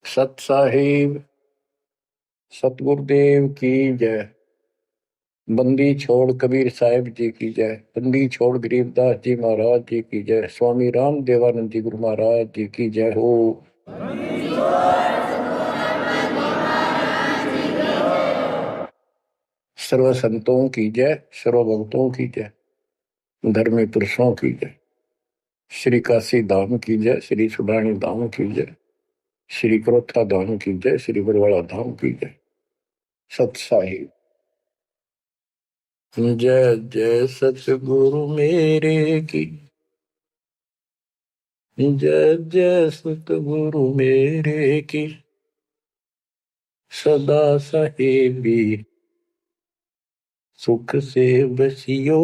सत साहिब सतगुरुदेव की जय। बंदी छोड़ कबीर साहिब जी की जय। बंदी छोड़ गरीबदास जी महाराज जी की जय। स्वामी राम देवानंद जी गुरु महाराज जी की जय हो। सर्व संतों की जय, सर्व भक्तों की जय, धर्मी पुरुषों की जय। श्री काशी धाम की जय, श्री सुडानी धाम की जय, श्री क्रोथा धाम की जय, श्री बरवाड़ा धाम की जय। सत साहिब जय जय सतगुरु मेरे की जय जय सतगुरु मेरे की। सदा साहेबी सुख से बसियो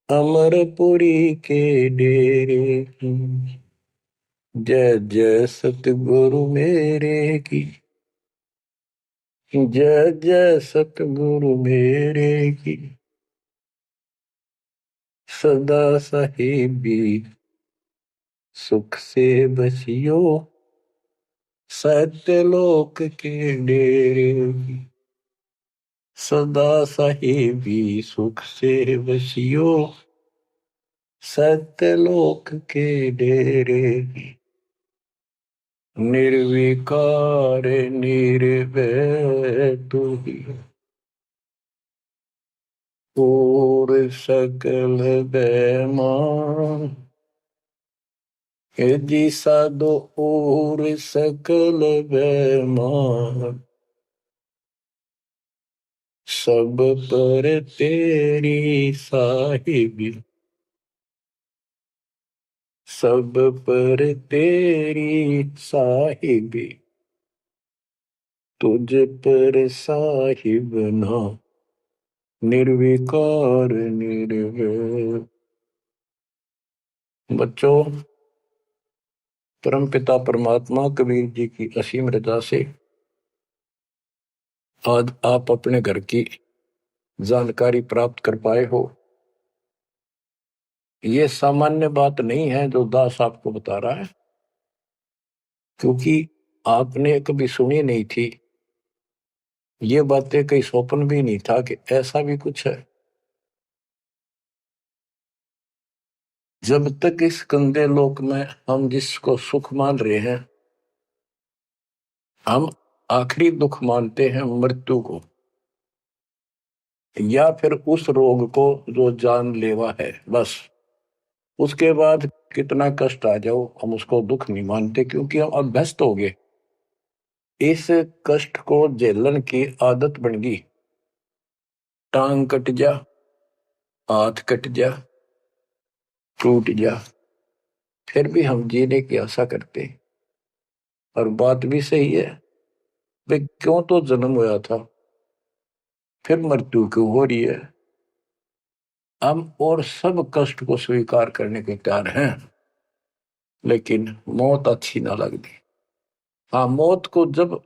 अमरपुरी के डेरे की। जय जय सतगुरु मेरे की जय जय सतगुरु मेरे की। सदा साहेबी सुख से बसियो सत्यलोक के डेरे की। सदा साहेबी सुख से बसियो सत्यलोक के डेरे की। निर्विकार निर्भय तू ही और सकल बेमान। जी साधो और सकल बेमान। सब पर तेरी साहिबी सब पर तेरी साहिबी। तुझ पर साहिब ना निर्विकार निर्भय। बच्चों, परमपिता परमात्मा कबीर जी की असीम रजा से आज आप अपने घर की जानकारी प्राप्त कर पाए हो। ये सामान्य बात नहीं है जो दास आपको बता रहा है, क्योंकि आपने कभी सुनी नहीं थी। ये बातें कहीं स्वप्न भी नहीं था कि ऐसा भी कुछ है। जब तक इस गंदे लोक में हम जिसको सुख मान रहे हैं, हम आखिरी दुख मानते हैं मृत्यु को, या फिर उस रोग को जो जानलेवा है। बस उसके बाद कितना कष्ट आ जाओ हम उसको दुख नहीं मानते, क्योंकि हम अभ्यस्त हो गए। इस कष्ट को झेलने की आदत बन गई। टांग कट जा, हाथ कट जा, टूट जा, फिर भी हम जीने की आशा करते। और बात भी सही है, वे क्यों तो जन्म हुआ था, फिर मृत्यु क्यों हो रही है। हम और सब कष्ट को स्वीकार करने के तैयार हैं, लेकिन मौत अच्छी ना लगती। हाँ, मौत को जब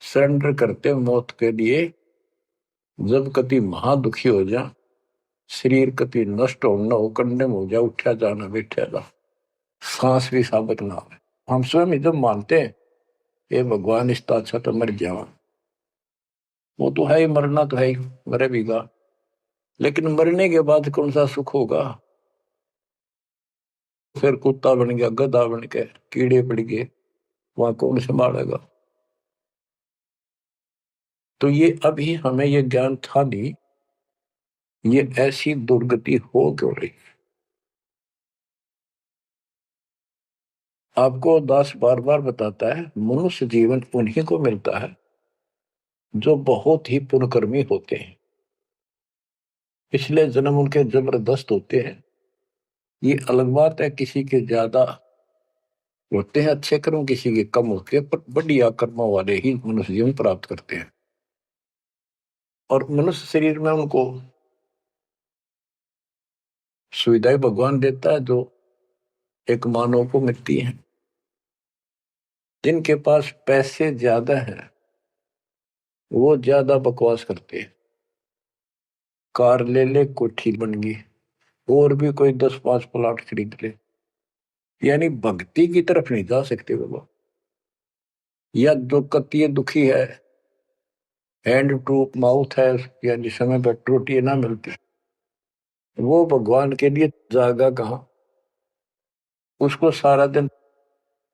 सरेंडर करते मौत के लिए, जब कति महादुखी हो जा, शरीर कति नष्ट हो न हो, कंडम हो जा, उठा जाना बैठा जा, सांस भी साबित ना हो। हम स्वयं जब मानते हैं ये भगवान इसका अच्छा तो मर जावा, वो तो है ही, मरना तो है ही, मरे भीगा, लेकिन मरने के बाद कौन सा सुख होगा। फिर कुत्ता बन गया, गधा बन के कीड़े पड़ गए, वहां कौन संभालेगा। तो ये अभी हमें ये ज्ञान था नहीं, ये ऐसी दुर्गति हो क्यों रही। आपको दास बार बार बताता है, मनुष्य जीवन उन्हीं को मिलता है जो बहुत ही पुण्यकर्मी होते हैं। पिछले जन्म उनके जबरदस्त होते हैं। ये अलग बात है, किसी के ज्यादा होते हैं अच्छे कर्म, किसी के कम होते हैं, पर बढ़िया कर्मों वाले ही मनुष्य जीवन प्राप्त करते हैं। और मनुष्य शरीर में उनको सुविधाएं भगवान देता है जो एक मानव को मिलती है। जिनके पास पैसे ज्यादा हैं वो ज्यादा बकवास करते हैं। कार ले ले, कोठी बन गई, और भी कोई 10-5 प्लाट खरीद ले, यानी भक्ति की तरफ नहीं जा सकते बाबा। या जो कतिय दुखी है, हैंड टू माउथ है, यानी समय पर रोटी ना मिलती, वो भगवान के लिए जागा कहाँ? उसको सारा दिन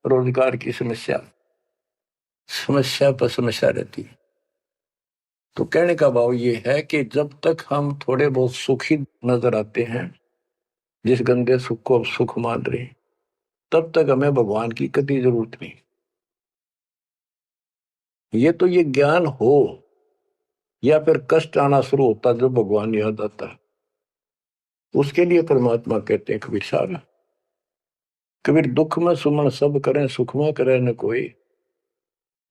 रोजगार की समस्या समस्या पर समस्या रहती है। तो कहने का भाव ये है कि जब तक हम थोड़े बहुत सुखी नजर आते हैं, जिस गंदे सुख को सुख मान रहे, तब तक हमें भगवान की कभी जरूरत नहीं। ये ज्ञान हो या फिर कष्ट आना शुरू होता जब भगवान याद आता है, उसके लिए परमात्मा कहते हैं कबीर साहब, कबीर दुख में सुमन सब करें, सुख में करे न कोई,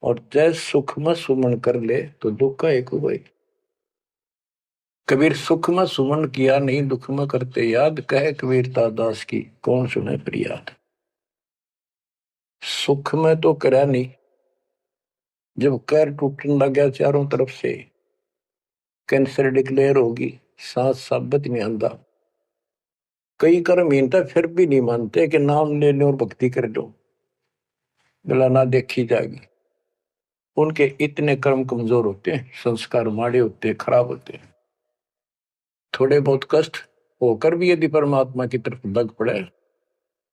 और जय सुख में सुमन कर ले तो दुख का एक हुआ। कबीर सुख में सुमन किया नहीं, दुख में करते याद, कहे कबीरता दास की कौन सुने फरियाद। सुख में तो करा नहीं, जब कैर टूटने लग गया चारों तरफ से, कैंसर डिक्लेयर होगी, सांस साबित नहीं आंदा, कई कर्म मीनता फिर भी नहीं मानते कि नाम ले लो और भक्ति कर लो, गला ना देखी जाएगी। उनके इतने कर्म कमजोर होते हैं, संस्कार माड़े होते हैं, खराब होते हैं। थोड़े बहुत कष्ट होकर भी यदि परमात्मा की तरफ लग पड़े,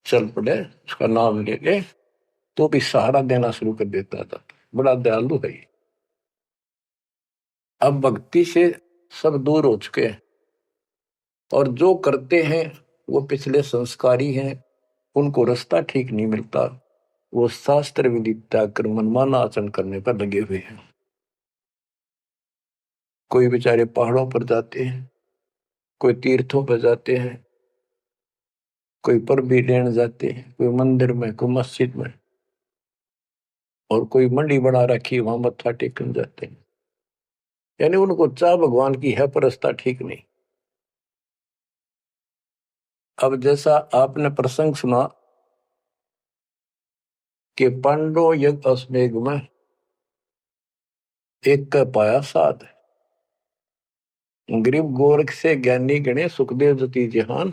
चल पड़े, उसका नाम ले ले, तो भी सहारा देना शुरू कर देता था। बड़ा दयालु है। अब भक्ति से सब दूर हो चुके हैं, और जो करते हैं वो पिछले संस्कारी हैं, उनको रास्ता ठीक नहीं मिलता, वो शास्त्र विधि त्याग कर मनमाना आचरण करने पर लगे हुए हैं। कोई बेचारे पहाड़ों पर जाते हैं, कोई तीर्थों पर जाते हैं, कोई पर भी लेने जाते हैं, कोई मंदिर में, कोई मस्जिद में, और कोई मंडी बना रखी वहां मत्था टेकने जाते हैं। यानी उनको चाह भगवान की है पर रास्ता ठीक नहीं। अब जैसा आपने प्रसंग सुना कि पांडव यज्ञ अश्वमेध में एक का पाया साध, गरीब गोरख से ज्ञानी गणे, सुखदेव जति जहान,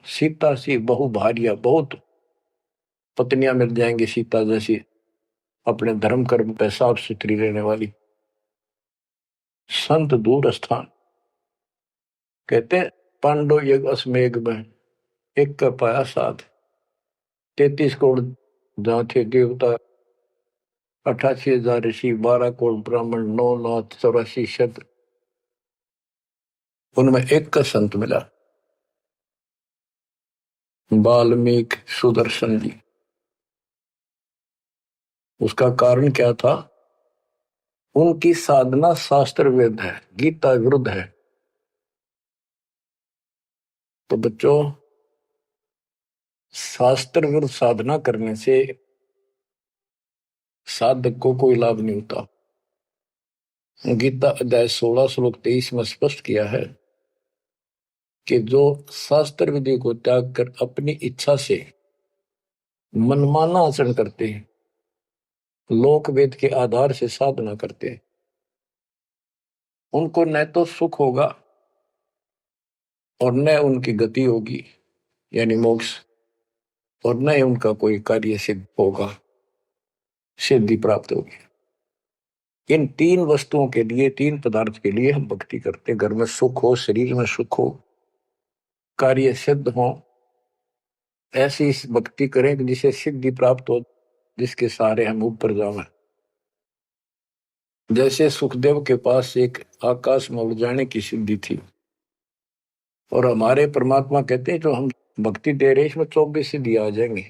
सीता सी बहु भारिया, बहुत पत्नियां मिल जाएंगी सीता जैसी, अपने धर्म कर्म पे साफ सुथरी रहने वाली। संत दूर स्थान, कहते हैं पांडव यज्ञ अश्वमेध में एक का पाया साध, 33 करोड़ जहां थे देवता, 88,000 ऋषि, 12 करोड़ ब्राह्मण, 9,84 शब्द, उनमें एक का संत मिला, वाल्मीकि सुदर्शन जी। उसका कारण क्या था? उनकी साधना शास्त्र वेद है, गीता विरुद्ध है। तो बच्चों, शास्त्र विरुद्ध साधना करने से साधक को कोई लाभ नहीं होता। गीता अध्याय 16 श्लोक 23 में स्पष्ट किया है कि जो शास्त्र विधि को त्याग कर अपनी इच्छा से मनमाना आचरण करते हैं, लोक वेद के आधार से साधना करते हैं, उनको न तो सुख होगा और न उनकी गति होगी, यानी मोक्ष, और न ही उनका कोई कार्य सिद्ध होगा, सिद्धि प्राप्त होगी। इन तीन वस्तुओं के लिए, तीन पदार्थ के लिए हम भक्ति करते हैं। घर में सुख हो, शरीर में सुख हो, कार्य सिद्ध हो, ऐसी भक्ति करें कि जिसे सिद्धि प्राप्त हो, जिसके सहारे हम ऊपर जावें। जैसे सुखदेव के पास एक आकाश में उड़ जाने की सिद्धि थी, और हमारे परमात्मा कहते हैं जो हम भक्ति दे रहे, इसमें 24 सिद्धि आ जाएंगी।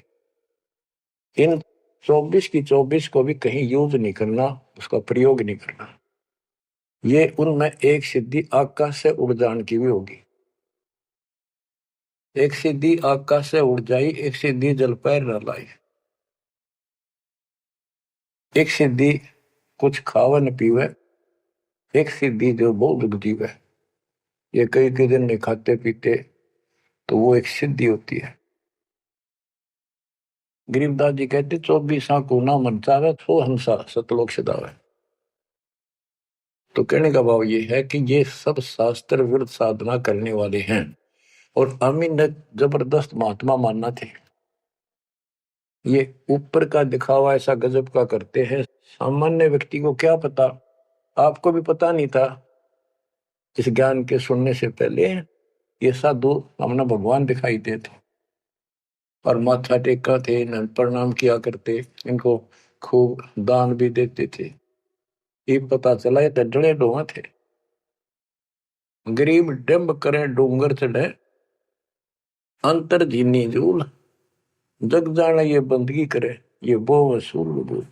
इन 24 की 24 को भी कहीं यूज नहीं करना, उसका प्रयोग नहीं करना। ये उनमें एक सिद्धि आकाश से उड़ जाने की भी होगी। एक सिद्धि आकाश से उड़ जाई, एक सिद्धि जल पैर न लाई, एक सिद्धि कुछ खावे न पीवे, एक सिद्धि जो बहुत जीवे। ये कई कई दिन नहीं खाते पीते, तो वो एक सिद्धि होती है। गरीबदास जी कहते 24 को ना मन चावे, सो हंसा सतलोक सदावे। तो कहने का भाव ये है कि ये सब शास्त्र विरुद्ध साधना करने वाले हैं, और अमीन ने जबरदस्त महात्मा मानना थे। ये ऊपर का दिखावा ऐसा गजब का करते हैं, सामान्य व्यक्ति को क्या पता। आपको भी पता नहीं था इस ज्ञान के सुनने से पहले, ये साधु हमने भगवान दिखाई देते और माथा टेका थे, इन्हें प्रणाम किया करते, इनको खूब दान भी देते थे। ये पता चला ये तो जड़े डोहा थे। गरीब डिम्ब करे डूंगर चढ़े, अंतर जीनी जूल, जग जाने ये बंदगी करे, ये वो वसूल वजूल।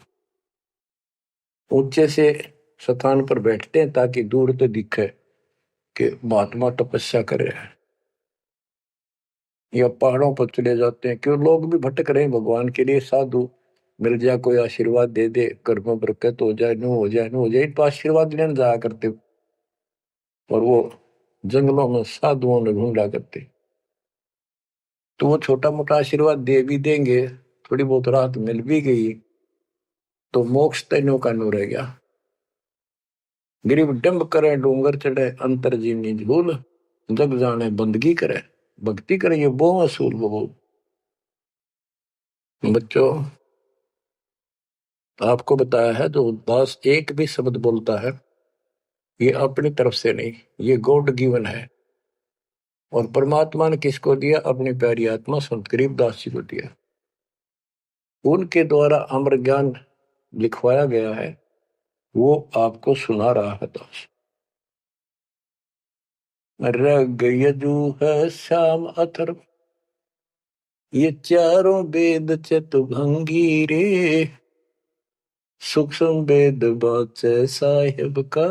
ऊंचे से स्थान पर बैठते हैं ताकि दूर तो दिखे कि महात्मा तपस्या कर रहे हैं, या पहाड़ों पर चले जाते हैं क्यों लोग भी भटक रहे हैं भगवान के लिए। साधु मिल जाए, कोई आशीर्वाद दे दे, घर में बरकत हो जाए, नो हो जाए, नो हो जाए, तो आशीर्वाद लेने जाया करते और वो जंगलों में साधुओं में ढूंढा करते। तो वो छोटा मोटा आशीर्वाद दे भी देंगे, थोड़ी बहुत राहत मिल भी गई तो मोक्ष तैनो का नो रह गया। गरीब डंब करे डूंगर चढ़े, अंतर जीवनी झूल, जग जाने बंदगी करे, भक्ति करे, ये वो असूल वो। बच्चों, आपको बताया है जो दास एक भी शब्द बोलता है ये अपनी तरफ से नहीं, ये गॉड गिवन है। और परमात्मा ने किसको दिया? अपनी प्यारी आत्मा संत गरीबदास जी को दिया। उनके द्वारा अमर ज्ञान लिखवाया गया है, वो आपको सुना रहा है दास। रग यजु है श्याम अथर्व, ये चारों वेद चतुभंगी रे, सूक्ष्म वेद बाचे साहिब का,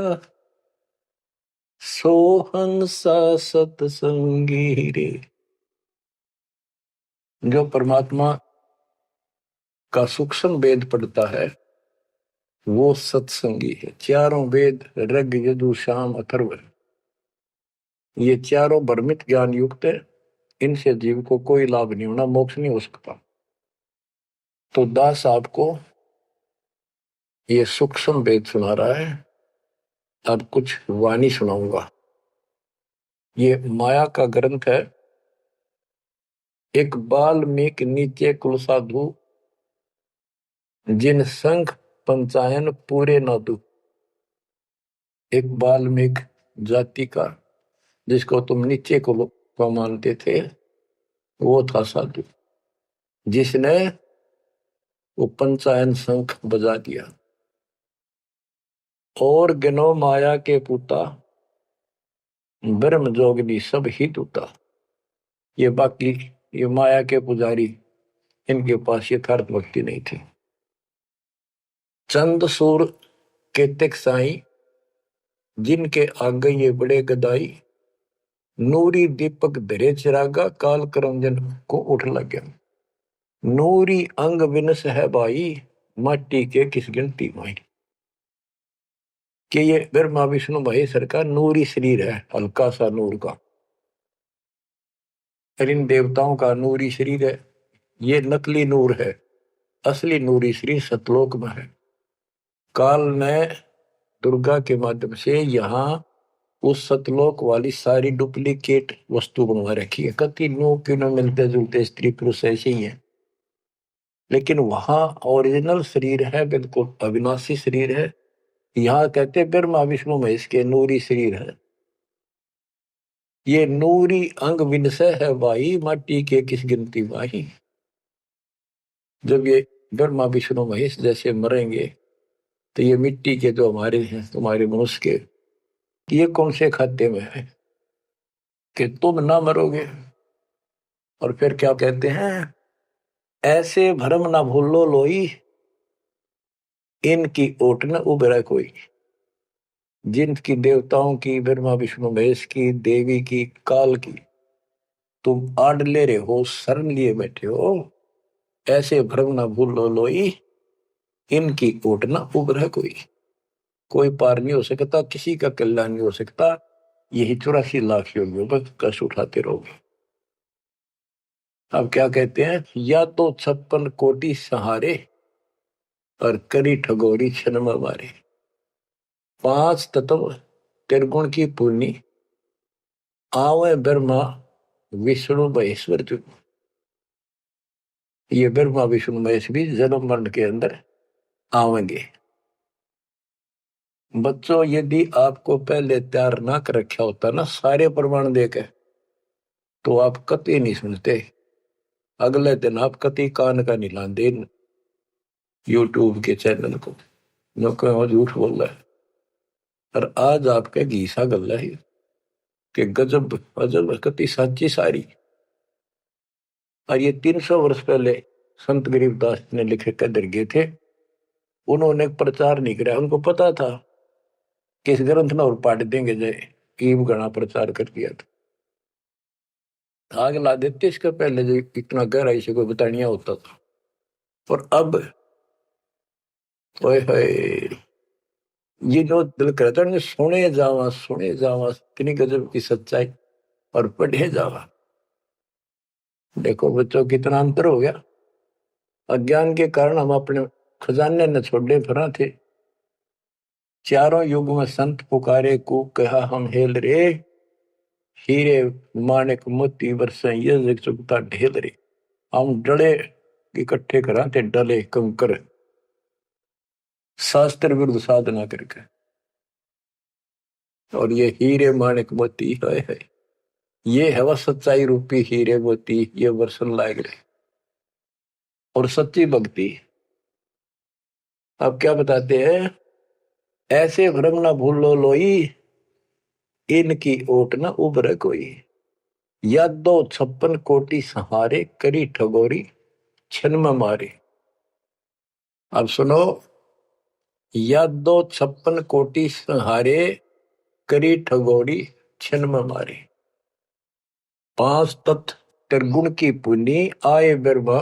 सोहंसा सतसंगी रे। जो परमात्मा का सूक्ष्म वेद पढ़ता है वो सत्संगी है। चारों वेद ऋग यजु साम अथर्व, ये चारों भ्रमित ज्ञान युक्त है, इनसे जीव को कोई लाभ नहीं होना, मोक्ष नहीं हो सकता। तो दास आपको ये सूक्ष्म वेद सुना रहा है। अब कुछ वाणी सुनाऊंगा। ये माया का ग्रंथ है। एक बाल्मीकि नीचे कुल साधु, जिन संघ पंचायन पूरे न दू। एक बाल्मीकि जाति का, जिसको तुम नीचे को मानते थे, वो था साधु, जिसने वो पंचायन शंख बजा दिया। और गिनो माया के पुता, ब्रह्म जोगनी सब ही टूटा। ये बाकी ये माया के पुजारी, इनके पास यथार्थ भक्ति नहीं थी। चंद सूर केतक साई, जिनके आगे ये बड़े गदाई, नूरी दीपक धरे चिरागा, काल करंजन को उठ लगे। नूरी अंग विनस है भाई, माटी के किस गिनती माई। कि ये ब्रह्मा विष्णु महेश्वर का नूरी शरीर है, हल्का सा नूर का। इन देवताओं का नूरी शरीर है, ये नकली नूर है, असली नूरी शरीर सतलोक में है। काल ने दुर्गा के माध्यम से यहाँ उस सतलोक वाली सारी डुप्लीकेट वस्तु बनवा रखी है। कति नो क्यों मिलते जुलते स्त्री पुरुष ऐसे ही है, लेकिन वहां ओरिजिनल शरीर है, बिल्कुल अविनाशी शरीर है। यहाँ कहते ब्रह्मा विष्णु महेश के नूरी शरीर है। ये नूरी अंग विनसय है भाई, माटी के किस गिनती माही। जब ये ब्रह्मा विष्णु महेश जैसे मरेंगे तो ये मिट्टी के जो हमारे हैं, तुम्हारे मनुष्य के, ये कौन से खाते में है कि तुम ना मरोगे। और फिर क्या कहते हैं? ऐसे भरम ना भूलो लोई, इनकी ओट न उभरे कोई। जिनकी देवताओं की, ब्रह्मा विष्णु महेश की, देवी की, काल की तुम आड़ ले रहे हो, शरण लिए बैठे हो, ऐसे भ्रम न भूलो लोई, इनकी ओट न उभरे कोई। कोई पार नहीं हो सकता, किसी का कल्याण नहीं हो सकता। यही 84 लाख योगियों पर कष्ट उठाते रहोगे। अब क्या कहते हैं? या तो 56 कोटि सहारे, और करी ठगोरी क्षण में मारे। 5 तत्व त्रिगुण की पूर्णी, आवे ब्रह्मा विष्णु महेश्वर जो। ये ब्रह्मा विष्णु महेश भी जन्म मरण के अंदर आवेंगे। बच्चों, यदि आपको पहले तैयार ना कर रखा होता ना सारे प्रमाण देके, तो आप कतई नहीं सुनते। अगले दिन आप कतई कान का नहीं लाते यूट्यूब के चैनल को, जो कहो झूठ बोल रहा है। और आज आपके घीसा गल्ला है कि गजब अजब कतई साची सारी। और ये 300 वर्ष पहले संत गरीबदास ने लिखे कदर गए थे। उन्होंने प्रचार नहीं किया, उनको पता था कि इस ग्रंथ में और पाट देंगे जय ईब गणा प्रचार कर दिया था। आग ला देते इसके पहले जो इतना गहराई से कोई बतानिया होता था। और अब ओए होए, ये जो दिल करता है सुने जावा कितनी गजब की सच्चाई और पढ़े जावा। देखो बच्चों कितना अंतर हो गया। अज्ञान के कारण हम अपने खजाने न छोड़े फिरा थे। चारों युग में संत पुकारे को कहा हम हेल रे, हीरे माणिक मोती बरसे ये जग चुकता ढेल रे। हम डले इकट्ठे करा थे, डले कंकर शास्त्र विरुद्ध साधना करके। और ये हीरे माणिक मोती है, ये है वह सच्चाई रूपी हीरे मोती, ये वर्षन लायक रहे। और सच्ची भक्ति अब क्या बताते हैं, ऐसे भ्रम ना भूलो लोई, इनकी ओट न उभर कोई। यादो 56 कोटि सहारे, करी ठगोरी छन में मारे। अब सुनो, यादो 56 कोटि सहारे, करी ठगोरी छन में मारे। 5 तत्व त्रिगुण की पुनी, आए ब्रह्मा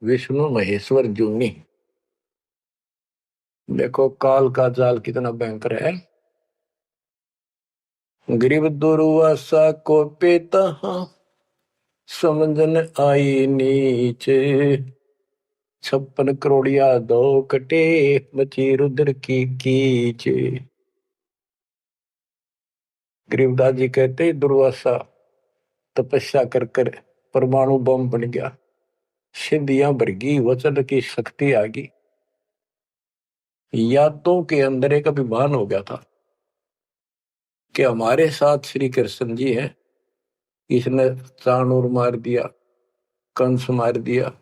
विष्णु महेश्वर जूनी। देखो काल का जाल कितना भयंकर है। गरीब दुर्वासा को पेता समझन आई नीचे, 56 करोड़िया दो कटे, मची रुद्र की कीचे। गरीबदास जी कहते दुर्वासा तपस्या कर कर परमाणु बम बन गया, सिद्धियां भर गई, वचन की शक्ति आ गई। यादों के अंदर एक अभिमान हो गया था कि हमारे साथ श्री कृष्ण जी हैं। इसने चाणूर मार दिया, कंस मार दिया,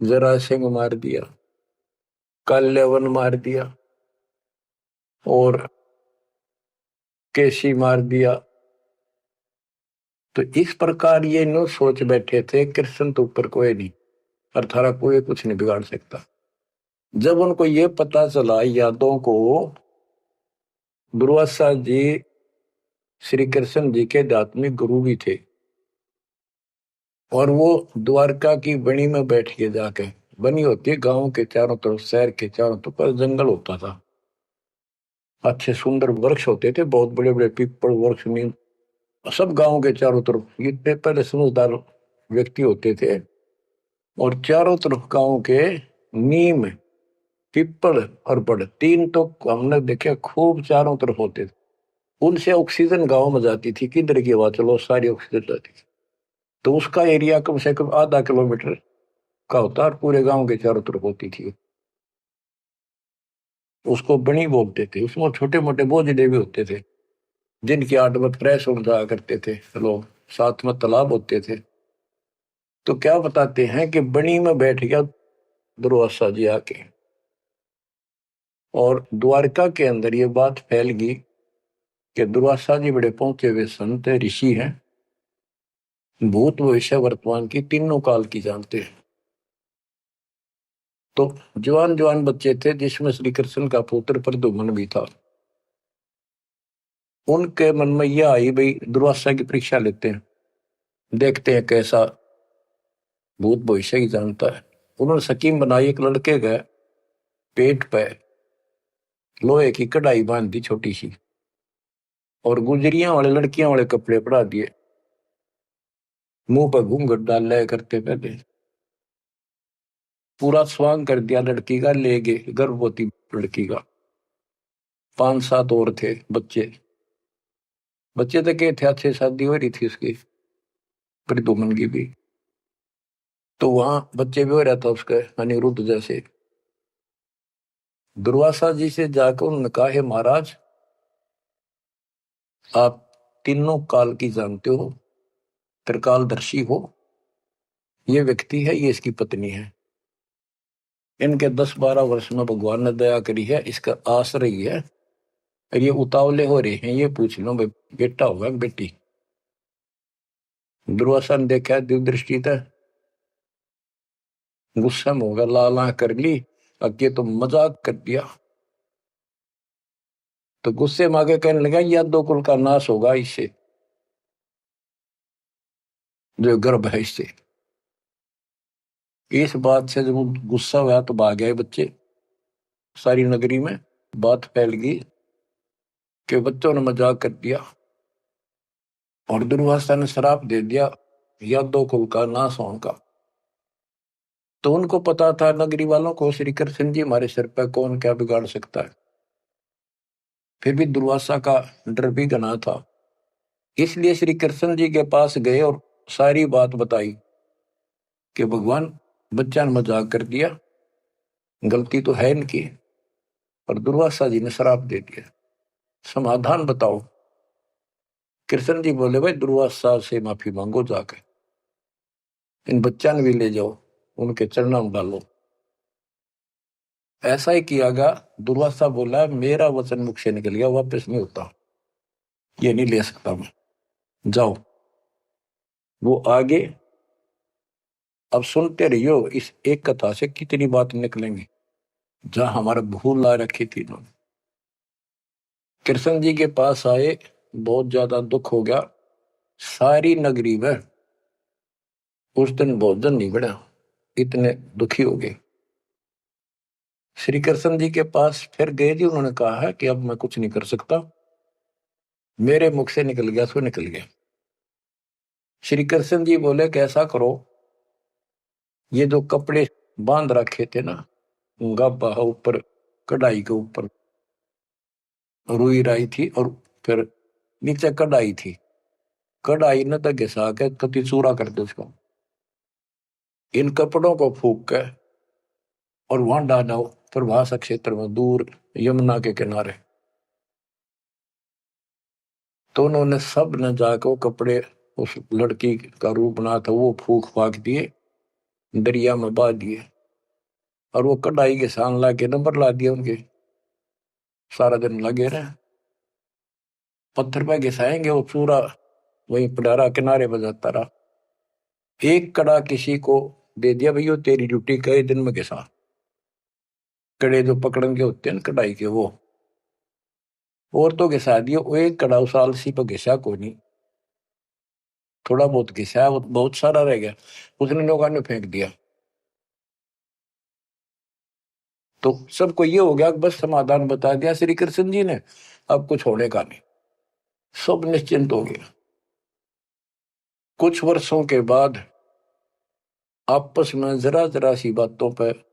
जरासिंह मार दिया, काल्यवन मार दिया और केसी मार दिया। तो इस प्रकार ये नो सोच बैठे थे कृष्ण तो ऊपर कोई नहीं और थारा कोई कुछ नहीं बिगाड़ सकता। जब उनको ये पता चला यादों को, दुर्वासा जी श्री कृष्ण जी के आध्यात्मिक गुरु भी थे और वो द्वारका की बनी में बैठ के जाके, बनी होती है गांव के चारों तरफ, शहर के चारों तरफ पर जंगल होता था, अच्छे सुंदर वृक्ष होते थे, बहुत बड़े बड़े पीपल वृक्ष, नीम, सब गांव के चारों तरफ। इतने पहले समझदार व्यक्ति होते थे और चारों तरफ गांव के नीम, पीपल और बड़, 3 तो हमने देखे खूब चारों तरफ होते थे। उनसे ऑक्सीजन गांव में जाती थी, किधर की हवा चलो सारी ऑक्सीजन जाती थी। तो उसका एरिया कम से कम आधा किलोमीटर का होता और पूरे गांव के चारों तरफ होती थी। उसको बनी बोलते थे। उसमें छोटे मोटे बोझले भी होते थे जिनकी 8 मत प्रेस उड़ जाया करते थे लोग, साथ में तालाब होते थे। तो क्या बताते हैं कि बनी में बैठ गया दुर्वासा जी आके, और द्वारका के अंदर ये बात फैल गई कि दुर्वासा जी बड़े पहुंचे हुए संत ऋषि हैं, भूत भविष्य वर्तमान की तीनों काल की जानते हैं। तो जवान जवान बच्चे थे जिसमें श्री कृष्ण का पुत्र प्रद्युम्न भी था। उनके मन में यह आई भाई दुर्वासा की परीक्षा लेते हैं, देखते हैं कैसा भूत भविष्य की जानता है। उन्होंने स्कीम बनाई, एक लड़के का पेट पे लोहे की कढ़ाई बांध दी छोटी सी और गुजरियां वाले लड़कियां वाले कपड़े पड़ा दिए, मुंह पर घूंघट डाल लिया करते पहले, पूरा स्वांग कर दिया लड़की का, ले गए गर्भवती लड़की का। 5-7 और थे बच्चे, बच्चे तो क्या थे, अच्छे शादी हो रही थी उसकी प्रद्युम्न की भी। तो वहां बच्चे भी हो रहा था उसके अनिरुद्ध जैसे। दुर्वासा जी से जाकर उन्होंने कहा, हे महाराज, आप तीनों काल की जानते हो, त्रिकालदर्शी हो। ये व्यक्ति है, ये इसकी पत्नी है। इनके 10-12 वर्ष में भगवान ने दया करी है, इसका आश्रय ही है। और ये उतावले हो रहे हैं, ये पूछ लो भाई बेटा होगा कि बेटी। दुर्वासा ने देखा दिव्य दृष्टि था, गुस्सा में होगा, लाला कर ली, अब ये तो मजाक कर दिया। तो गुस्से में आगे कहने लगा, यह दो कुल का नाश होगा इससे, जो गर्भ है इससे। इस बात से जब गुस्सा हुआ तो भाग गए बच्चे। सारी नगरी में बात फैल गई कि बच्चों ने मजाक कर दिया और दुर्वासा ने श्राप दे दिया या दो कुल का नाश होने का। तो उनको पता था, नगरी वालों को, श्री कृष्ण जी हमारे सिर पर कौन क्या बिगाड़ सकता है। फिर भी दुर्वासा का डर भी घना था, इसलिए श्री कृष्ण जी के पास गए और सारी बात बताई कि भगवान, बच्चा ने मजाक कर दिया, गलती तो है इनकी, और दुर्वासा जी ने श्राप दे दिया, समाधान बताओ। कृष्ण जी बोले, भाई दुर्वासा से माफी मांगो जाकर, इन बच्चा ने भी ले जाओ, उनके चरणों में डालो। ऐसा ही किया गया। दुर्वासा बोला, मेरा वचन मुख से निकल गया, वापस नहीं होता, ये नहीं ले सकता मैं, जाओ। वो आगे, अब सुनते रहियो, इस एक कथा से कितनी बात निकलेंगी, जहां हमारा भूल ला रखी थी इन्होंने। कृष्ण जी के पास आए, बहुत ज्यादा दुख हो गया। सारी नगरी में उस दिन भोजन नहीं बढ़ा, इतने दुखी हो गए। श्री कृष्ण जी के पास फिर गए जी, उन्होंने कहा है कि अब मैं कुछ नहीं कर सकता, मेरे मुख से निकल गया सो निकल गया। श्री कृष्ण जी बोले, कैसा करो, ये जो कपड़े बांध रखे थे ना, गाबा ऊपर, कढ़ाई के ऊपर रुई राई थी और फिर नीचे कढ़ाई थी, कढ़ाई न तो घिसा के कति चूरा कर दो उसको, इन कपड़ों को फूक के और वहां डालो प्रभास क्षेत्र में, दूर यमुना के किनारे। तो उन्होंने सब ने जाकर वो कपड़े, उस लड़की का रूप बना था, वो फूक फाक दिए, दरिया में बहा दिए, और वो कढ़ाई के सान ला के नंबर ला दिया उनके। सारा दिन लगे रहे, पत्थर पे घिसाएंगे, वो पूरा वहीं पडारा किनारे बजाता रहा। एक कड़ा किसी को दे दिया, भैया तेरी ड्यूटी कई दिन में घिसा, कड़े जो पकड़न के होते हैं ना कढ़ाई के, वो और तो घिसा दिया। वो एक कड़ा उस आलसी पर घिसा को नहीं, थोड़ा बहुत घिसा, वो बहुत सारा रह गया, उसने लोगों ने फेंक दिया। तो सबको ये हो गया, बस समाधान बता दिया श्री कृष्ण जी ने, अब कुछ होने का नहीं, सब निश्चिंत हो गया। कुछ वर्षों के बाद आपस में जरा जरा सी बातों पर,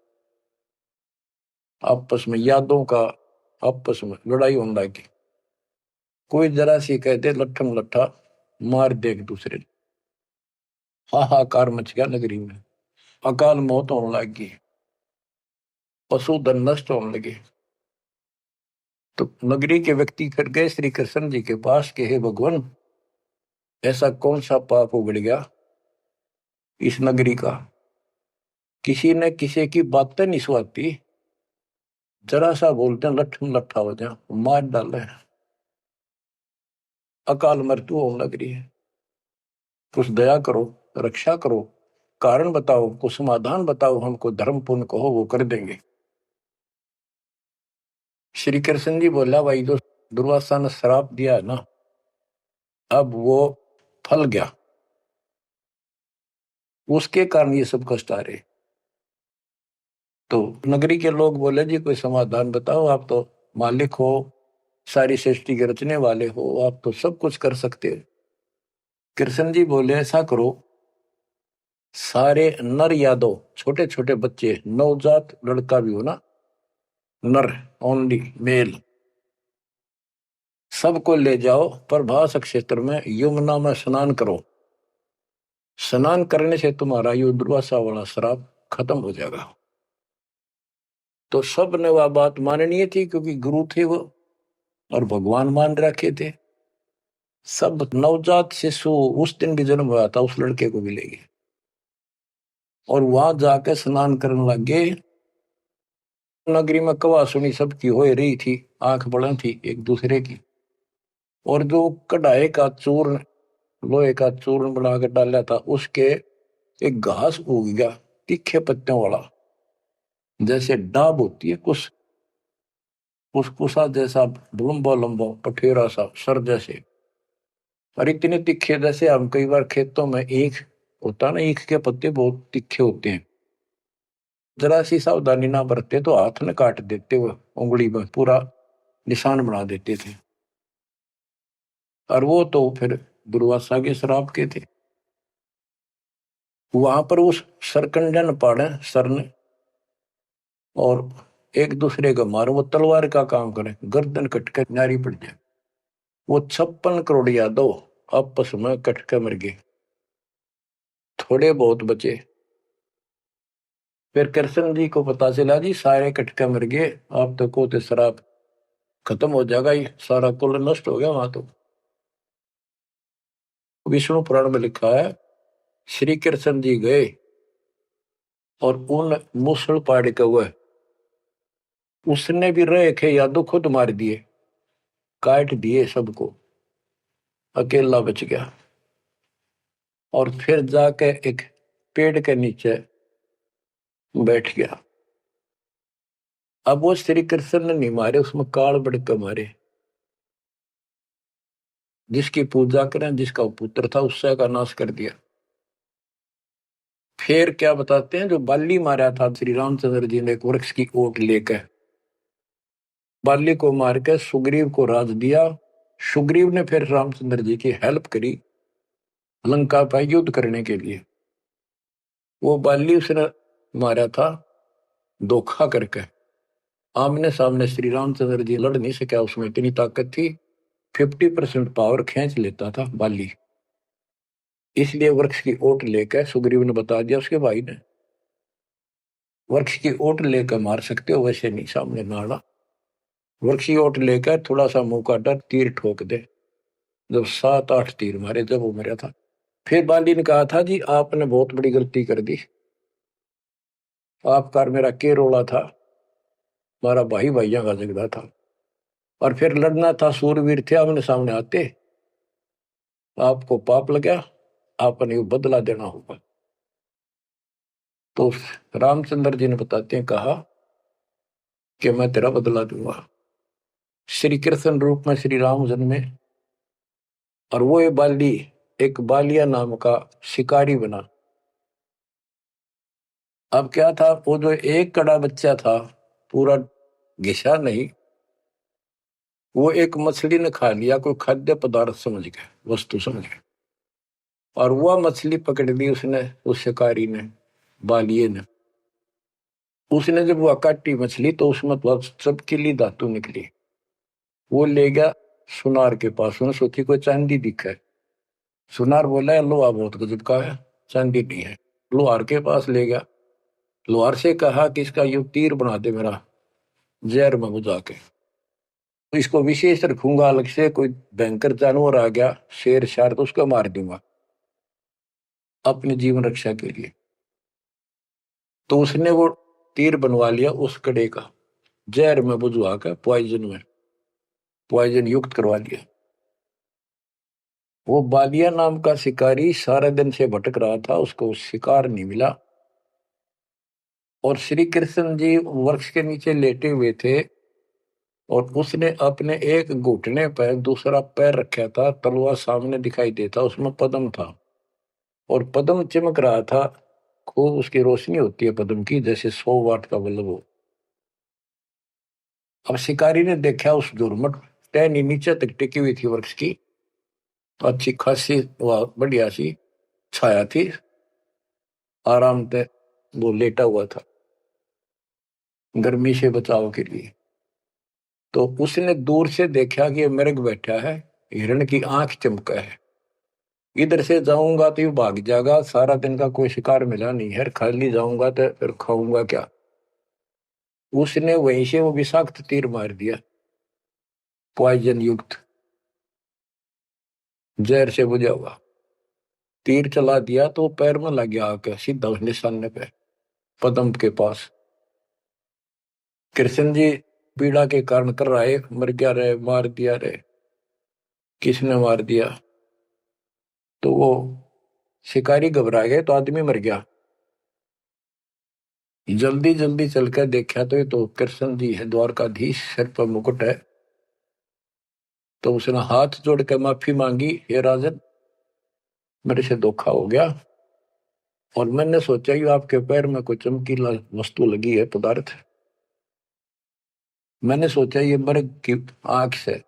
आपस में यादों का, आपस में लड़ाई होने लगी। कोई जरा सी कहते लट्ठम लट्ठा मार दे एक दूसरे ने, हाहाकार मच गया नगरी में, अकाल मौत होने लगी, पशुधन नष्ट होने लगे। तो नगरी के व्यक्ति फिर गए श्री कृष्ण जी के पास कि हे भगवान, ऐसा कौन सा पाप उगड़ गया इस नगरी का, किसी ने किसी की बातें नहीं सुहाती, जरा सा बोलते हैं लट्ठम लट्ठा हो जाए, मार डाले, अकाल मृत्यु होने लग रही है। कुछ दया करो, रक्षा करो, कारण बताओ, कुछ समाधान बताओ, हमको धर्म पुण्य कहो, वो कर देंगे। श्री कृष्ण जी बोला, भाई जो दुर्वासा ने श्राप दिया है ना, अब वो फल गया, उसके कारण ये सब कष्ट आ रहे। तो नगरी के लोग बोले, जी कोई समाधान बताओ, आप तो मालिक हो, सारी सृष्टि के रचने वाले हो, आप तो सब कुछ कर सकते हो। कृष्ण जी बोले, ऐसा करो, सारे नर यादव, छोटे छोटे बच्चे, नवजात लड़का भी हो ना, नर, ओनली मेल, सबको ले जाओ प्रभास क्षेत्र में, यमुना में स्नान करो, स्नान करने से तुम्हारा ये दुर्वासा वाला श्राप खत्म हो जाएगा। तो सब ने वह बात माननी थी, क्योंकि गुरु थे वो और भगवान मान रखे थे। सब नवजात शिशु उस दिन भी जन्म हुआ था उस लड़के को भी ले गए और वहां जाके स्नान करने लग गए। नगरी में कवा सुनी सबकी हो रही थी, आंख बड़ा थी एक दूसरे की। और जो कढ़ाई का चूर्ण, लोहे का चूर्ण बना के डाला था, उसके एक घास उग गया तीखे पत्तियों वाला, जैसे डाब होती है कुछ कुसकुसा जैसा, लंबा लंबा पठेरा सा सर जैसे, और इतने तीखे जैसे हम कई बार खेतों में ईख होता ना, ईख के पत्ते बहुत तीखे होते हैं। जरा सी सावधानी ना बरते तो हाथ में काट देते, वो उंगली में पूरा निशान बना देते थे। और वो तो फिर दुर्वासा के श्राप के थे। वहां पर उस सरकंडन पाड़े सर ने और एक दूसरे को मारो, वो तलवार का काम करे, गर्दन कटकर नारी पड़ जाए। वो 56 करोड़ यादव आपस में कटके मर गए, थोड़े बहुत बचे। फिर कृष्ण जी को पता चला जी सारे कटके मर गए, आप तो को तो शराब खत्म हो जाएगा, ये सारा कुल नष्ट हो गया। वहां तो विष्णु पुराण में लिखा है, श्री कृष्ण जी गए और उन मूसल पाड़ के हुए, उसने भी रहे खे यादव खुद मार दिए, काट दिए सबको, अकेला बच गया। और फिर जाके एक पेड़ के नीचे बैठ गया। अब वो श्री कृष्ण ने नहीं मारे, उसमें काल बड़के मारे। जिसकी पूजा करें, जिसका पुत्र था, उससे का नाश कर दिया। फिर क्या बताते हैं, जो बाली मारा था श्री रामचंद्र जी ने एक वृक्ष की ओट लेकर, बाली को मार के सुग्रीव को राज दिया। सुग्रीव ने फिर रामचंद्र जी की हेल्प करी लंका पर युद्ध करने के लिए। वो बाली उसने मारा था धोखा करके, आमने सामने श्री रामचंद्र जी लड़ नहीं सका, उसमें इतनी ताकत थी, 50% पावर खींच लेता था बाली। इसलिए वृक्ष की ओट लेकर सुग्रीव ने बता दिया उसके भाई ने, वृक्ष की ओट लेकर मार सकते हो, वैसे नहीं सामने नाड़ा। वृक्ष की ओट लेकर थोड़ा सा मुंह काटा, तीर ठोक दे। जब 7-8 तीर मारे, जब वो मरा था। फिर बाली ने कहा था जी आपने बहुत बड़ी गलती कर दी, आपका मेरा के रोला था, हमारा भाई भाइयों का झगड़ा था, और फिर लड़ना था, सूरवीर थे, आमने सामने आते, आपको पाप लगा, आपने वो बदला देना होगा। तो रामचंद्र जी ने बताते हैं, कहा कि मैं तेरा बदला दूंगा। श्री कृष्ण रूप में श्री राम जन्मे और वो ये बाली एक बालिया नाम का शिकारी बना। अब क्या था, वो जो एक कड़ा बच्चा था, पूरा घिसा नहीं, वो एक मछली ने खा लिया, कोई खाद्य पदार्थ समझ के, वस्तु समझ के, और वह मछली पकड़ ली उसने, उस शिकारी ने, बालिए ने। उसने जब वह काटी मछली तो उसमें तो चमकीली धातु निकली। वो ले गया सुनार के पास, उसने सोची कोई चांदी दिखा है। सुनार बोला है लोहा बहुत गजब का है, चांदी नहीं है। लोहार के पास ले गया, लोहार से कहा कि इसका यू तीर बना दे मेरा, जहर में बुझा के, तो इसको विशेष रखूंगा, अलग से कोई भयंकर जानवर आ गया, शेर शार, तो उसको मार दूंगा अपने जीवन रक्षा के लिए। तो उसने वो तीर बनवा लिया उस कड़े का, जहर में बुझवा कर, पॉइजन युक्त करवा लिया। वो बालिया नाम का शिकारी सारे दिन से भटक रहा था, उसको शिकार नहीं मिला। और श्री कृष्ण जी वृक्ष के नीचे लेटे हुए थे और उसने अपने एक घुटने पर दूसरा पैर रखा था, तलवार सामने दिखाई देता, उसमें पद्म था और पद्म चमक रहा था, खूब उसकी रोशनी होती है पद्म की, जैसे 100 वाट का बल्ब हो। अब शिकारी ने देखा उस दुर्मट टहनी नीचे तक टिकी हुई थी वृक्ष की, अच्छी खासी वह बढ़िया सी छाया थी, आराम से वो लेटा हुआ था गर्मी से बचाव के लिए। तो उसने दूर से देखा कि मृग बैठा है, हिरण की आंख चमका है, इधर से जाऊंगा तो ये भाग जाएगा, सारा दिन का कोई शिकार मिला नहीं है, खाली जाऊंगा तो फिर खाऊंगा क्या। उसने वहीं से वो विषाक्त तीर मार दिया, पॉइजन युक्त, जहर से बुझा हुआ तीर चला दिया। तो पैर में लग गया आके सीधा उस निशाने पे, पदम के पास। कृष्ण जी पीड़ा के कारण कर रहा है, मर गया रे, मार दिया रे, किसने मार दिया। तो वो शिकारी घबरा गए, तो आदमी मर गया। जल्दी जल्दी चलकर देखा तो ये तो कृष्ण जी है, द्वारकाधीश, सिर पर मुकुट है। तो उसने हाथ जोड़ कर माफी मांगी, हे राजन, मेरे से धोखा हो गया, और मैंने सोचा कि आपके पैर में कोई चमकीला वस्तु लगी है, पदार्थ। मैंने सोचा ये मर्ग की आंख से,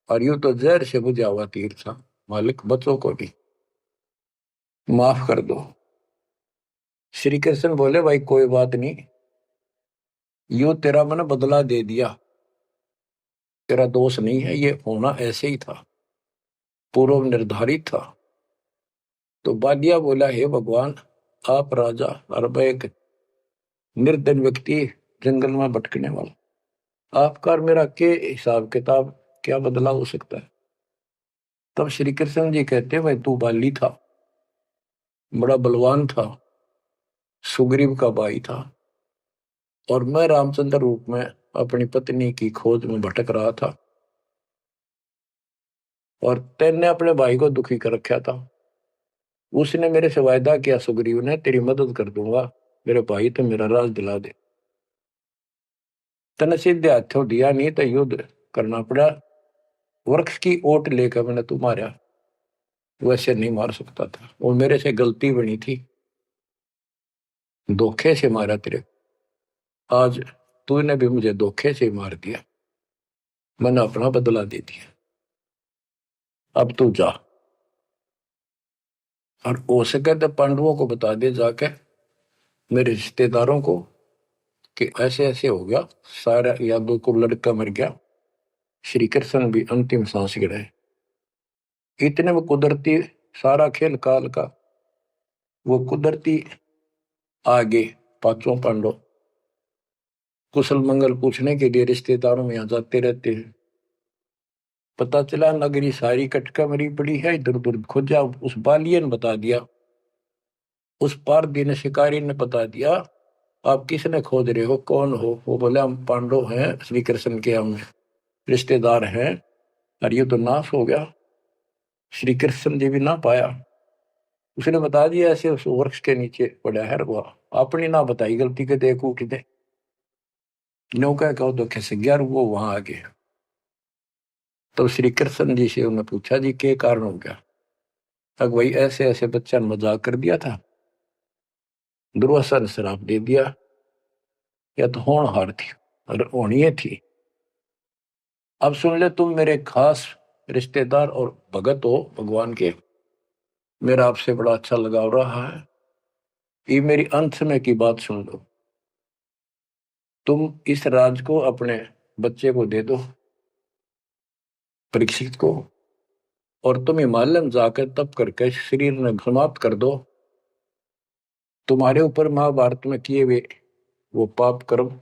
और यूं तो जहर से बुझा हुआ तीर था। मालिक, बच्चों को भी माफ कर दो। श्री कृष्ण बोले, भाई कोई बात नहीं, यूं तेरा मैंने बदला दे दिया, तेरा दोष नहीं है, ये होना ऐसे ही था, पूर्व निर्धारित था। तो बादिया बोला, हे भगवान, आप राजा और मैं एक निर्धन व्यक्ति, जंगल में भटकने वाला, आपका और मेरा के हिसाब किताब, क्या बदला हो सकता है। तब श्री कृष्ण जी कहते, भाई तू बाली था, बड़ा बलवान था, सुग्रीव का भाई था, और मैं रामचंद्र रूप में अपनी पत्नी की खोज में भटक रहा था, और तेने अपने भाई को दुखी कर रखा था। उसने मेरे से वायदा किया, सुग्रीव ने, तेरी मदद कर दूंगा, मेरे भाई तो मेरा राज दिला दे। तने सीधे हाथों दिया नहीं तो युद्ध करना पड़ा, वृक्ष की ओट लेकर मैंने तू मारा, वैसे नहीं मार सकता था, वो मेरे से गलती बनी थी, धोखे से मारा तेरे। आज तूने भी मुझे धोखे से मार दिया, मैंने अपना बदला दे दिया, अब तू जा, और हो सके तो पांडवों को बता दे जाके, मेरे रिश्तेदारों को, कि ऐसे ऐसे हो गया, सारा यादव को लड़का मर गया, श्री कृष्ण भी अंतिम सांस गिराए। इतने में कुदरती, सारा खेल काल का, वो कुदरती आगे पांचों पांडव कुशल मंगल पूछने के लिए रिश्तेदारों में यहाँ जाते रहते हैं। पता चला नगरी सारी कटका मरी पड़ी है, इधर उधर खोजा, उस बालिए ने बता दिया, उस पारधी ने, शिकारी ने बता दिया, आप किसने खोज रहे हो, कौन हो। वो बोले, हम पांडव हैं, श्री कृष्ण के हम रिश्तेदार हैं, और ये तो नाश हो गया, श्री कृष्ण जी भी ना पाया। उसने बता दिया, ऐसे उस वृक्ष के नीचे पड़ा है, वो अपनी ना बताई गलती के, देखो कितने नौका कहो तो कैसे ग्यार, वो वहां आ गए। तो श्री कृष्ण जी से उन्होंने पूछा, जी क्या कारण हो गया। तक वही ऐसे ऐसे बच्चा ने मजाक कर दिया था, दुर्वासा ने श्राप दे दिया, या तो होनहार थी और होनी थी। अब सुन ले, तुम मेरे खास रिश्तेदार और भगत हो भगवान के, मेरा आपसे बड़ा अच्छा लगाव रहा है, ये मेरी अंत समय की बात सुन लो। तुम इस राज को अपने बच्चे को दे दो, परीक्षित को, और तुम हिमालय में जाकर तप करके शरीर में समाप्त कर दो। तुम्हारे ऊपर महाभारत में किए हुए वो पाप कर्म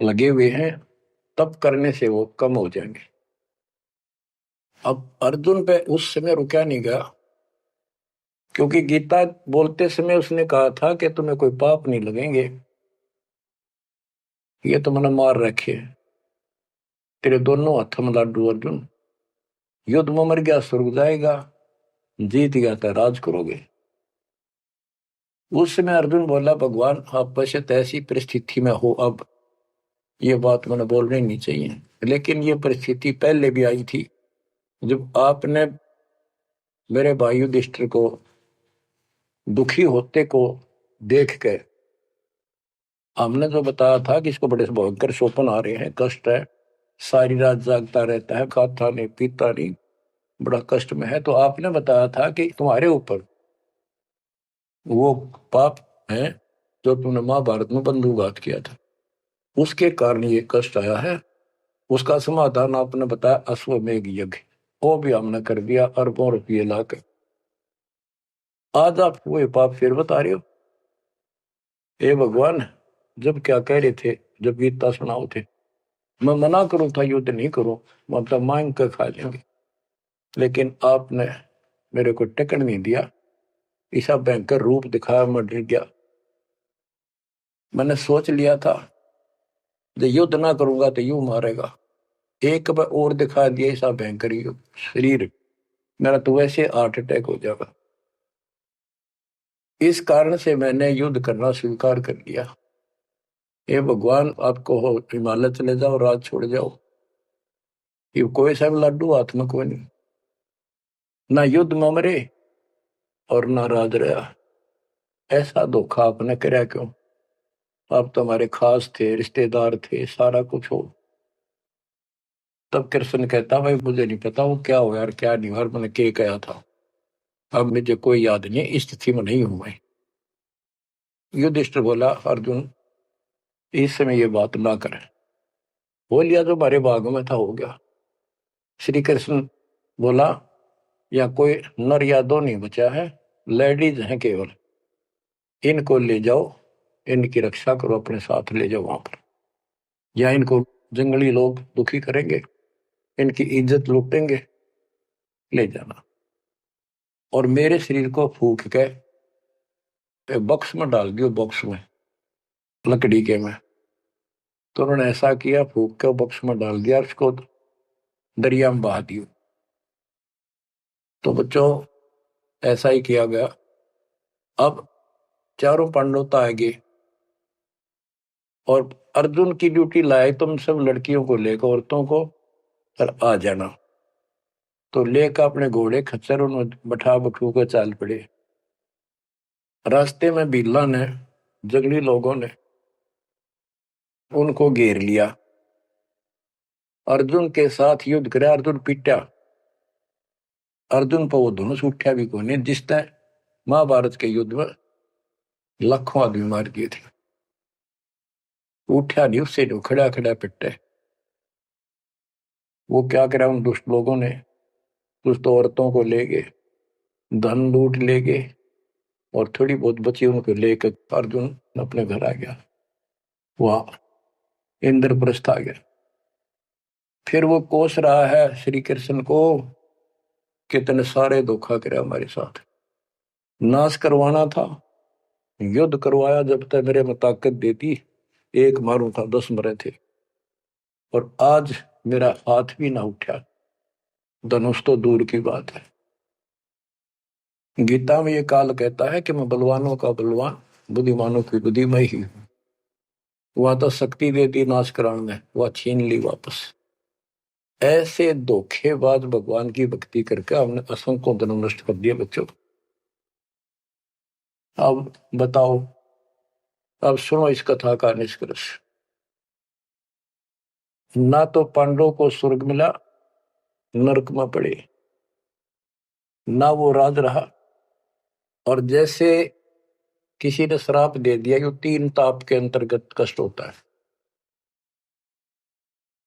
लगे हुए हैं, तप करने से वो कम हो जाएंगे। अब अर्जुन पे उस समय रुका नहीं गया, क्योंकि गीता बोलते समय उसने कहा था कि तुम्हें कोई पाप नहीं लगेंगे, ये तो मैंने मार रखे, तेरे दोनों हाथों में लाडू अर्जुन, युद्ध में मर गया स्वर्ग जाएगा, जीत गया तो राज करोगे। उस समय अर्जुन बोला, भगवान आप पश्चात ऐसी परिस्थिति में हो, अब ये बात मैंने बोलनी नहीं चाहिए, लेकिन ये परिस्थिति पहले भी आई थी, जब आपने मेरे भाई युधिष्ठिर को दुखी होते को देख के, हमने जो बताया था कि इसको बड़े भयंकर स्वप्न आ रहे हैं, कष्ट है, सारी रात जागता रहता है, खाता नहीं पीता नहीं, बड़ा कष्ट में है, तो आपने बताया था कि तुम्हारे ऊपर वो पाप है जो तुमने महाभारत में बंधुघात किया था, उसके कारण ये कष्ट आया है। उसका समाधान आपने बताया, अश्वमेघ यज्ञ, वो भी हमने कर दिया, अरबों रुपये लाकर। आज आप वही पाप फिर बता रहे हो। हे भगवान, जब क्या कह रहे थे, जब गीता सुनाओ थे, मैं मना करूं था युद्ध नहीं करूं, मतलब मांग कर खा लेंगे, लेकिन आपने मेरे को टिकट नहीं दिया, ऐसा भयंकर रूप दिखाया, मैं डर गया। मैंने सोच लिया था जो युद्ध ना करूंगा तो यूं मारेगा, एक बार और दिखा दिया ऐसा भयंकर शरीर, मेरा तो वैसे हार्ट अटैक हो जाएगा। इस कारण से मैंने युद्ध करना स्वीकार कर लिया। हे भगवान, आपको हो हिमालय चले जाओ, राज छोड़ जाओ, ये कोई सा भी लाडू हाथ में कोई नहीं, ना युद्ध में मरे और ना राज रहा। ऐसा धोखा आपने कराया क्यों? आप तो हमारे खास थे, रिश्तेदार थे, सारा कुछ हो। तब कृष्ण कहता, भाई मुझे नहीं पता वो क्या हुआ यार, क्या नहीं हुआ, मैंने क्या कहा था, अब मुझे कोई याद नहीं, इस स्थिति में नहीं हूं मैं। युधिष्ठिर बोला, अर्जुन इस समय ये बात ना करें, हो लिया जो हमारे भाग में था हो गया। श्री कृष्ण बोला, या कोई नर या दो नहीं बचा है, लेडीज हैं केवल, इनको ले जाओ, इनकी रक्षा करो, अपने साथ ले जाओ वहां पर, या इनको जंगली लोग दुखी करेंगे, इनकी इज्जत लूटेंगे, ले जाना। और मेरे शरीर को फूक के बॉक्स में डाल दियो, बॉक्स में, लकड़ी के में। तो उन्होंने ऐसा किया, फूक के बॉक्स में डाल दिया, उसको दरिया में बहा दियो। तो बच्चों ऐसा ही किया गया। अब चारों पांडव तो आएंगे और अर्जुन की ड्यूटी लाए, तुम सब लड़कियों को लेकर, औरतों को, और आ जाना। तो लेकर अपने घोड़े खच्चर उन्हें बैठा बठू कर चाल पड़े। रास्ते में बिल्ला ने, जंगली लोगों ने उनको घेर लिया, अर्जुन के साथ युद्ध करे, अर्जुन पीटा, अर्जुन पर वो धनुष उठा भी कोई नहीं, जिसने महाभारत के युद्ध में लाखों आदमी मार दिए थे, उठा नहीं, उससे जो खड़ा खड़ा पिटे। वो क्या करा उन दुष्ट लोगों ने, दुष्ट औरतों को ले गए, धन लूट ले गए, और थोड़ी बहुत बची उनको लेकर अर्जुन अपने घर आ गया, वहां इंद्रप्रस्थ आ गया। फिर वो कोस रहा है श्री कृष्ण को, कितने सारे धोखा करे हमारे साथ, नाश करवाना था, युद्ध करवाया, जब तक मेरे में ताकत देती, एक मारू था 10 मरे थे, और आज मेरा हाथ भी ना उठा, धनुष तो दूर की बात है। गीता में ये काल कहता है कि मैं बलवानों का बलवान, बुद्धिमानों की बुद्धिमय ही हूं। वहां तो शक्ति दे दी नाश कराने, वह छीन ली वापस। ऐसे धोखेबाज भगवान की भक्ति करके हमने असंख्यों जन्म नष्ट कर दिए बच्चों। अब बताओ, अब सुनो इस कथा का निष्कर्ष। ना तो पांडवों को स्वर्ग मिला, नरक में पड़े, ना वो राज रहा, और जैसे किसी ने श्राप दे दिया कि 3 ताप के अंतर्गत कष्ट होता है,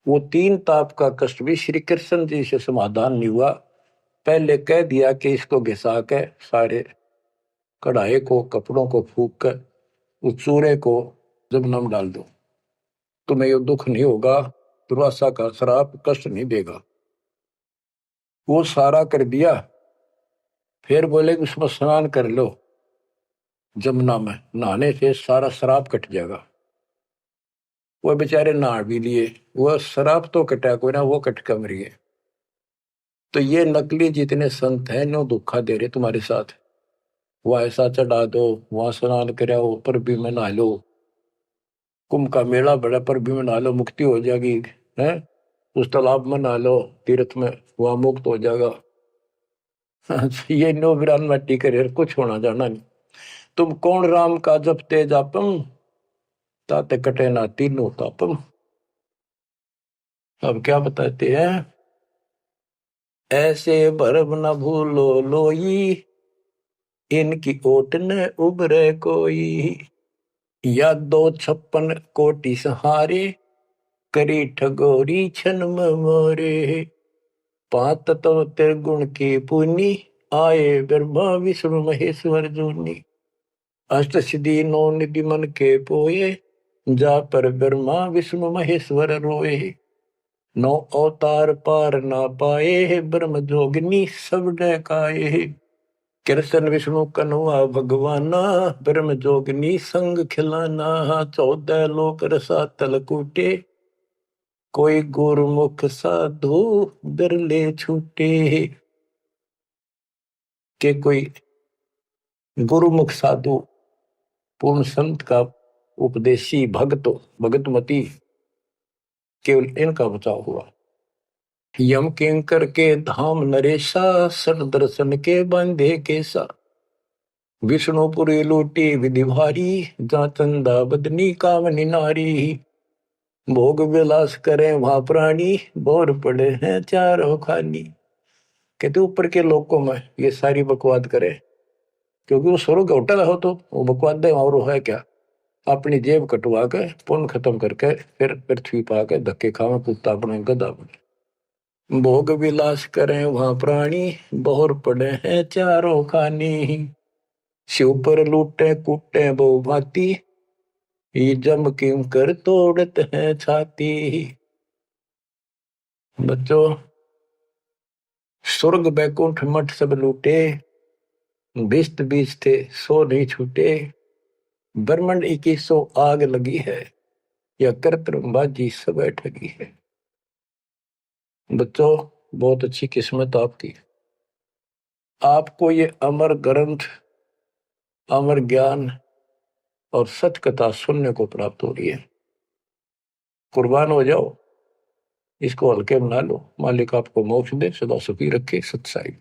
वो 3 ताप का कष्ट भी श्री कृष्ण जी से समाधान नहीं हुआ। पहले कह दिया कि इसको घिसा के सारे कढ़ाई को, कपड़ों को फूक कर उस चूरे को जमुना में डाल दो, तुम्हें ये दुख नहीं होगा, दुर्वासा का श्राप कष्ट नहीं देगा। वो सारा कर दिया, फिर बोले कि उसमें स्नान कर लो, जमुना में नहाने से सारा श्राप कट जाएगा। वो बेचारे नहा भी लिए, वो श्राप तो कटा कोई ना, वो कट कर मरिए। तो ये नकली जितने संत हैं, नो धोखा दे रहे तुम्हारे साथ, वह ऐसा चढ़ा दो, वहां स्नान कराओ, पर भी में नहा लो, कुंभ का मेला बड़ा, पर भी में नहा लो, मुक्ति हो जाएगी, है उस तालाब में नहा लो, तीर्थ में, वहां मुक्त हो जाएगा। ये नो विरान मट्टी करे, कुछ होना जाना नहीं। तुम कौन राम का जपते जापम, ताते कटे ना तीनों तापम। अब क्या बताते हैं, ऐसे भरम न भूलो लोई, इनकी ओट न उभरे कोई, या 256 कोटि सहारे, करी ठगोरी छन मोरे, 5 तत्व त्रिगुण की पुनी, आए ब्रह्मा विष्णु महेश्वर जोनी। अष्ट सिद्धि नौ निधि मन के पोए, जा पर ब्रह्मा विष्णु महेश्वर रोए। नौ अवतार पार ना पाए, ब्रह्म जोगिनी सब डकाए। कृष्ण विष्णु कन्वा भगवाना, ब्रह्म जोगिनी संग खिलाना। 14 लोक रसातल कूटे, कोई गुरुमुख साधु बिरले छूटे। के कोई गुरुमुख साधु पूर्ण संत का उपदेशी भगतमती केवल इनका बचाव हुआ। यम किंकर के धाम नरेशा, सर दर्शन के बंधे केसा। विष्णुपुरी लूटी विधि भारी, जा चंदा बदनी कामनी नारी। भोग विलास करें वहां प्राणी, बोर पड़े हैं चारों खानी। कहते ऊपर के लोकों में ये सारी बकवाद करे, क्योंकि वो स्वर्ग होटल हो तो वो बकवाद है, और वो है क्या, अपनी जेब कटवा के पुण्य खत्म करके फिर पृथ्वी पा के धक्के खावे कुत्ता बने गधा बने। भोग विलास करें वहां प्राणी, बोर पड़े हैं चारों खानी। शिव पर लूटे कूटे बहु भांति, ये जम किम कर तोड़ते हैं छाती। बच्चों, स्वर्ग बैकुंठ मठ सब लूटे, बिस्त बीज थे सो नहीं छूटे। ब्रह्मंड 2100 आग लगी है, या कर्तबाजी सब ठगी है। बच्चों, बहुत अच्छी किस्मत आपकी, आपको ये अमर ग्रंथ, अमर ज्ञान और सत्य कथा सुनने को प्राप्त हो रही है। कुर्बान हो जाओ, इसको हल्के बना लो। मालिक आपको मोक्ष दे, सदा सुखी रखे। सत्साई।